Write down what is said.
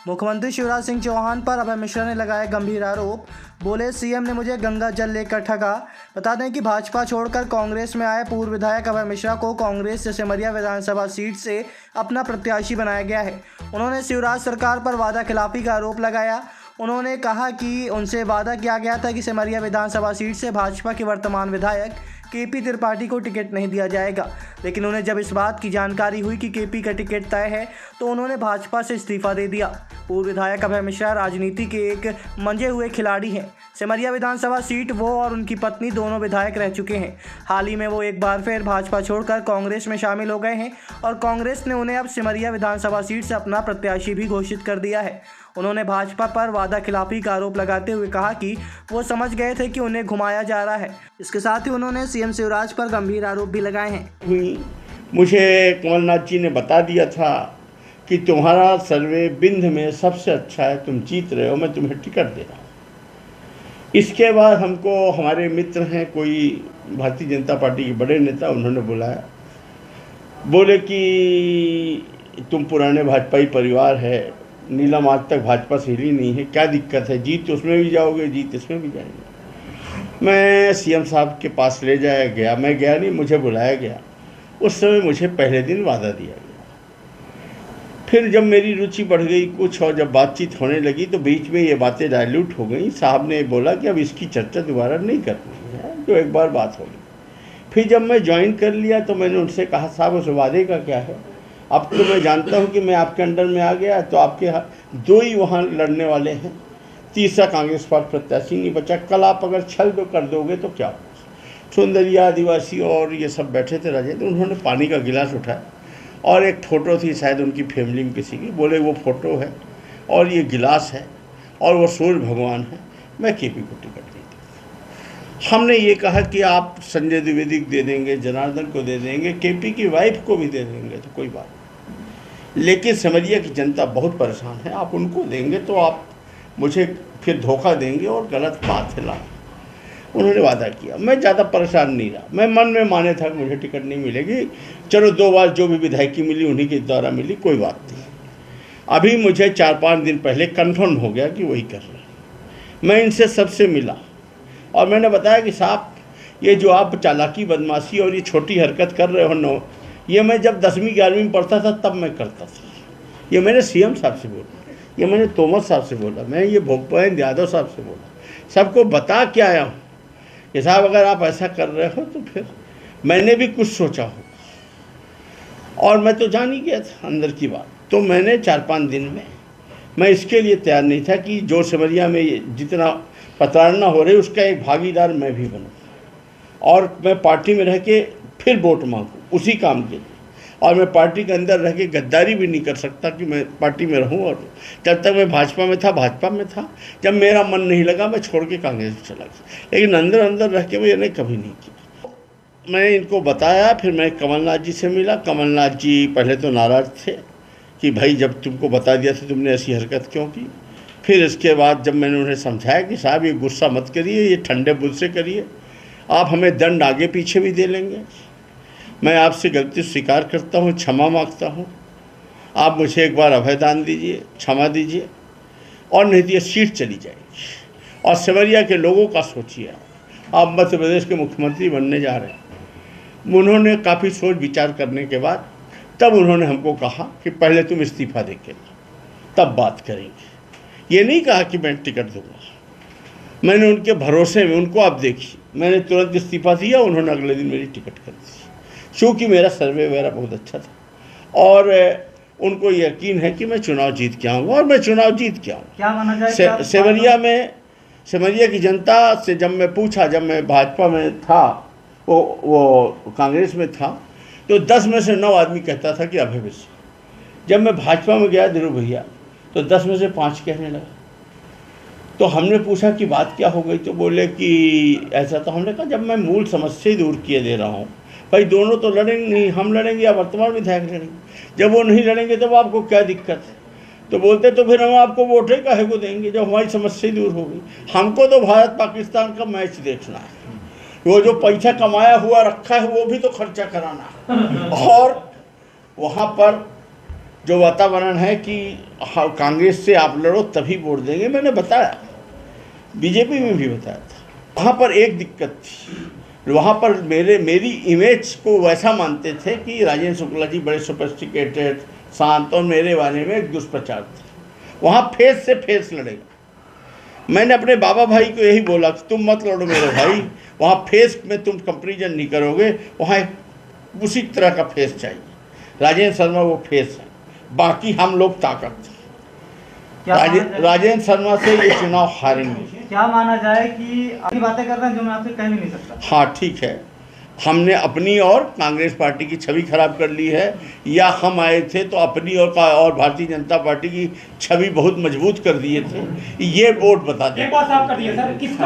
मुख्यमंत्री शिवराज सिंह चौहान पर अभय मिश्रा ने लगाया गंभीर आरोप। बोले, सीएम ने मुझे गंगा जल लेकर ठगा। बता दें कि भाजपा छोड़कर कांग्रेस में आए पूर्व विधायक अभय मिश्रा को कांग्रेस से सिमरिया विधानसभा सीट से अपना प्रत्याशी बनाया गया है। उन्होंने शिवराज सरकार पर वादा खिलाफी का आरोप लगाया। उन्होंने कहा कि उनसे वादा किया गया था कि सिमरिया विधानसभा सीट से भाजपा के वर्तमान विधायक केपी त्रिपाठी को टिकट नहीं दिया जाएगा, लेकिन उन्हें जब इस बात की जानकारी हुई कि केपी का टिकट तय है तो उन्होंने भाजपा से इस्तीफा दे दिया। पूर्व विधायक अभय मिश्रा राजनीति के एक मंजे हुए खिलाड़ी हैं। सिमरिया विधानसभा सीट वो और उनकी पत्नी दोनों विधायक रह चुके हैं। हाल ही में वो एक बार फिर भाजपा छोड़कर कांग्रेस में शामिल हो गए हैं और कांग्रेस ने उन्हें अब सिमरिया विधानसभा सीट से अपना प्रत्याशी भी घोषित कर दिया है। उन्होंने भाजपा पर वादा खिलाफी का आरोप लगाते हुए कहा कि वो समझ गए थे कि उन्हें घुमाया जा रहा है। इसके साथ ही उन्होंने सीएम शिवराज पर गंभीर आरोप भी लगाए हैं। मुझे कमलनाथ जी ने बता दिया था कि तुम्हारा सर्वे बिंद में सबसे अच्छा है, तुम जीत रहे हो, मैं तुम्हें टिकट दे रहा हूँ। इसके बाद हमको हमारे मित्र हैं कोई भारतीय जनता पार्टी के बड़े नेता, उन्होंने बुलाया, बोले कि तुम पुराने भाजपाई परिवार है, नीलम आज तक भाजपा से हिली नहीं है, क्या दिक्कत है, जीत उसमें भी जाओगे, जीत इसमें भी जाएंगे। मैं सीएम साहब के पास ले जाया गया, मैं गया नहीं, मुझे बुलाया गया। उस समय मुझे पहले दिन वादा दिया गया। फिर जब मेरी रुचि बढ़ गई कुछ और जब बातचीत होने लगी तो बीच में ये बातें डाइल्यूट हो गई। साहब ने बोला कि अब इसकी चर्चा दोबारा नहीं करनी है, जो एक बार बात होगी। फिर जब मैं ज्वाइन कर लिया तो मैंने उनसे कहा, साहब उस वादे का क्या है? अब तो मैं जानता हूं कि मैं आपके अंडर में आ गया, तो आपके दो ही वहाँ लड़ने वाले हैं, तीसरा कांग्रेस पार्टी प्रत्याशी नहीं बचा। कल आप अगर छल कर दोगे तो क्या? सुंदरिया आदिवासी और ये सब बैठे थे राजेंद्र, उन्होंने पानी का गिलास उठाया और एक फ़ोटो थी शायद उनकी फैमिली में किसी की, बोले वो फ़ोटो है और ये गिलास है और वो सूर्य भगवान है, मैं केपी को टिकट नहीं दूँ। हमने ये कहा कि आप संजय द्विवेदी को दे देंगे, जनार्दन को दे देंगे, केपी की वाइफ को भी दे देंगे तो कोई बात नहीं, लेकिन सिमरिया की जनता बहुत परेशान है, आप उनको देंगे तो आप मुझे फिर धोखा देंगे और गलत बात है। ला उन्होंने वादा किया, मैं ज़्यादा परेशान नहीं रहा। मैं मन में माने था कि मुझे टिकट नहीं मिलेगी, चलो 2 बार जो भी विधायकी मिली उन्हीं के द्वारा मिली, कोई बात नहीं। अभी मुझे 4-5 दिन पहले कन्फर्म हो गया कि वही कर रहे हैं। मैं इनसे सबसे मिला और मैंने बताया कि साहब ये जो आप चालाकी बदमाशी और ये छोटी हरकत कर रहे हो न, ये मैं जब 10वीं 11वीं में पढ़ता था तब मैं करता था। ये मैंने सीएम साहब से बोला, ये मैंने तोमर साहब से बोला, मैं ये भोगपैन यादव साहब से बोला, सबको बता के आया हूँ कि साहब अगर आप ऐसा कर रहे हो तो फिर मैंने भी कुछ सोचा होगा और मैं तो जान ही गया था अंदर की बात। तो मैंने 4-5 दिन में मैं इसके लिए तैयार नहीं था कि जो सिमरिया में जितना प्रताड़ना हो रही उसका एक भागीदार मैं भी बनूँ और मैं पार्टी में रह के फिर वोट मांगूँ उसी काम के लिए, और मैं पार्टी के अंदर रह के गद्दारी भी नहीं कर सकता कि मैं पार्टी में रहूं। और जब तक मैं भाजपा में था, जब मेरा मन नहीं लगा मैं छोड़ के कांग्रेस में चला गया, लेकिन अंदर अंदर रह के मैंने कभी नहीं किया। मैं इनको बताया, फिर मैं कमलनाथ जी से मिला। कमलनाथ जी पहले तो नाराज़ थे कि भाई जब तुमको बता दिया था तुमने ऐसी हरकत क्यों की। फिर इसके बाद जब मैंने उन्हें समझाया कि साहब ये गुस्सा मत करिए, ये ठंडे बुल से करिए, आप हमें दंड आगे पीछे भी दे लेंगे, मैं आपसे गलती स्वीकार करता हूँ, क्षमा मांगता हूँ, आप मुझे एक बार अभयदान दीजिए, क्षमा दीजिए, और नहीं तो ये सीट चली जाएगी। और सिमरिया के लोगों का सोचिए, आप मध्य प्रदेश के मुख्यमंत्री बनने जा रहे हैं। उन्होंने काफ़ी सोच विचार करने के बाद तब उन्होंने हमको कहा कि पहले तुम इस्तीफा दे के तब बात करेंगे। ये नहीं कहा कि मैं टिकट दूँगा। मैंने उनके भरोसे में, उनको आप देखिए, मैंने तुरंत इस्तीफा दिया, उन्होंने अगले दिन मेरी टिकट कर दी, क्योंकि मेरा सर्वे वगैरह बहुत अच्छा था और उनको यकीन है कि मैं चुनाव जीत के आऊँगा और मैं चुनाव जीत के आऊँगा। क्या माना जाए सिमरिया की जनता से जब मैं पूछा, जब मैं भाजपा में था, वो कांग्रेस में था, तो 10 में से 9 आदमी कहता था कि अभय मिश्रा। जब मैं भाजपा में गया ध्रुव भैया, तो 10 में से 5 कहने लगा। तो हमने पूछा कि बात क्या हो गई, तो बोले कि ऐसा। तो हमने कहा जब मैं मूल समस्या ही दूर किए दे रहा हूँ, भाई दोनों तो लड़ेंगे नहीं, हम लड़ेंगे या वर्तमान विधायक लड़ेंगे। जब वो नहीं लड़ेंगे तो आपको क्या दिक्कत है? तो बोलते तो फिर हम आपको वोट ही काहे को देंगे जब हमारी समस्या दूर हो गई। हमको तो भारत पाकिस्तान का मैच देखना है, वो जो पैसा कमाया हुआ रखा है वो भी तो खर्चा कराना है। और वहाँ पर जो वातावरण है कि हाँ, कांग्रेस से आप लड़ो तभी वोट देंगे, मैंने बताया, बीजेपी में भी बताया था। वहाँ पर एक दिक्कत थी, वहाँ पर मेरी इमेज को वैसा मानते थे कि राजेंद्र शुक्ला जी बड़े सोफिस्टिकेटेड, शांत, और मेरे बारे में एक दुष्प्रचार था। वहाँ फेस से फेस लड़ेगा। मैंने अपने बाबा भाई को यही बोला कि तुम मत लड़ो मेरे भाई, वहाँ फेस में तुम कंपेरिजन नहीं करोगे, वहाँ उसी तरह का फेस चाहिए। राजेंद्र शर्मा वो फेस है, बाकी हम लोग ताकत थे। राजेंद्र शर्मा से ये चुनाव हारेंगे। क्या माना जाए कि अपनी बातें कर रहे हैं जो मैं आपसे कह भी नहीं सकता। हाँ ठीक है, हमने अपनी और कांग्रेस पार्टी की छवि खराब कर ली है, या हम आए थे तो अपनी और भारतीय जनता पार्टी की छवि बहुत मजबूत कर दिए थे, ये वोट बता दें। एक बात साफ कर दिया सर, किसका